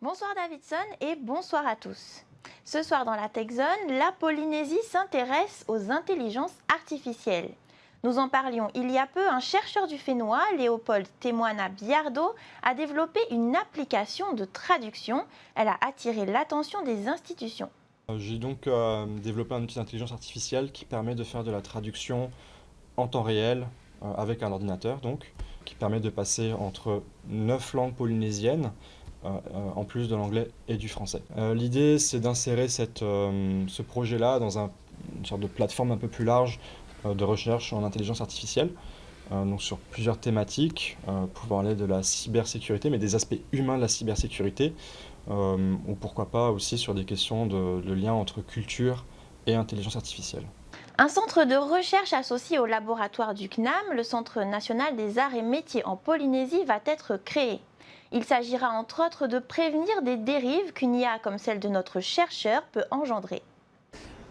Bonsoir Davidson et bonsoir à tous. Ce soir dans la Tech Zone, la Polynésie s'intéresse aux intelligences artificielles. Nous en parlions il y a peu, un chercheur du Fénois, Léopold Temoana Biardo, a développé une application de traduction. Elle a attiré l'attention des institutions. J'ai donc développé un outil d'intelligence artificielle qui permet de faire de la traduction en temps réel avec un ordinateur, donc, qui permet de passer entre 9 langues polynésiennes, en plus de l'anglais et du français. L'idée, c'est d'insérer ce projet-là dans une sorte de plateforme un peu plus large de recherche en intelligence artificielle, donc sur plusieurs thématiques, pouvant aller de la cybersécurité, mais des aspects humains de la cybersécurité, ou pourquoi pas aussi sur des questions de lien entre culture et intelligence artificielle. Un centre de recherche associé au laboratoire du CNAM, le Centre national des arts et métiers en Polynésie, va être créé. Il s'agira entre autres de prévenir des dérives qu'une IA comme celle de notre chercheur peut engendrer.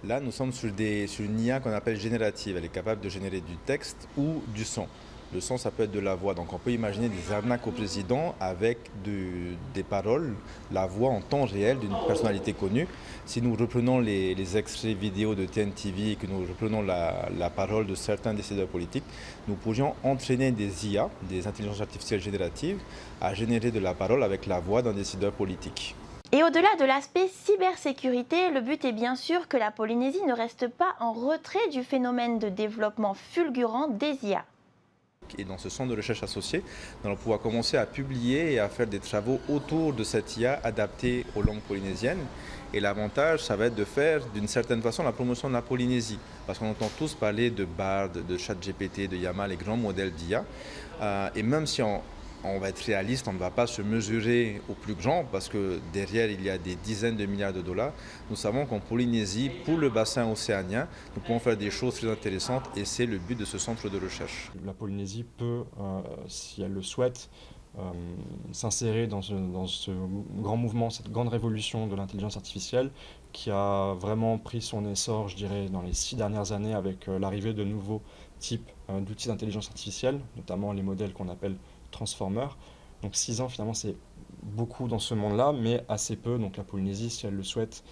Là, nous sommes sur une IA qu'on appelle générative. Elle est capable de générer du texte ou du son. Le son, ça peut être de la voix. Donc on peut imaginer des arnaques au président avec des paroles, la voix en temps réel d'une personnalité connue. Si nous reprenons les extraits vidéo de TNTV et que nous reprenons la parole de certains décideurs politiques, nous pourrions entraîner des IA, des intelligences artificielles génératives, à générer de la parole avec la voix d'un décideur politique. Et au-delà de l'aspect cybersécurité, le but est bien sûr que la Polynésie ne reste pas en retrait du phénomène de développement fulgurant des IA. Et dans ce centre de recherche associé, nous allons pouvoir commencer à publier et à faire des travaux autour de cette IA adaptée aux langues polynésiennes. Et l'avantage, ça va être de faire d'une certaine façon la promotion de la Polynésie. Parce qu'on entend tous parler de Bard, de ChatGPT, de Llama, les grands modèles d'IA. Et même si on va être réaliste, on ne va pas se mesurer au plus grand parce que derrière il y a des dizaines de milliards de dollars. Nous savons qu'en Polynésie, pour le bassin océanien, nous pouvons faire des choses très intéressantes et c'est le but de ce centre de recherche. La Polynésie peut, si elle le souhaite, s'insérer dans ce grand mouvement, cette grande révolution de l'intelligence artificielle qui a vraiment pris son essor, je dirais, dans les 6 dernières années avec l'arrivée de nouveaux types d'outils d'intelligence artificielle, notamment les modèles qu'on appelle transformers. Donc 6 ans, finalement, c'est beaucoup dans ce monde-là, mais assez peu. Donc la Polynésie, si elle le souhaite,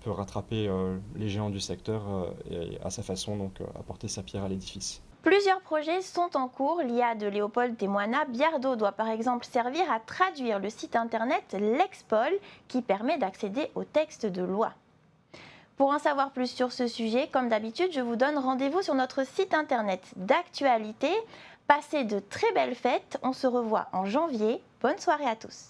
peut rattraper les géants du secteur et à sa façon donc apporter sa pierre à l'édifice. Plusieurs projets sont en cours. L'IA de Léopold Temoana Biardo doit par exemple servir à traduire le site internet Lexpol qui permet d'accéder aux textes de loi. Pour en savoir plus sur ce sujet, comme d'habitude, je vous donne rendez-vous sur notre site internet d'actualité. Passez de très belles fêtes, on se revoit en janvier. Bonne soirée à tous.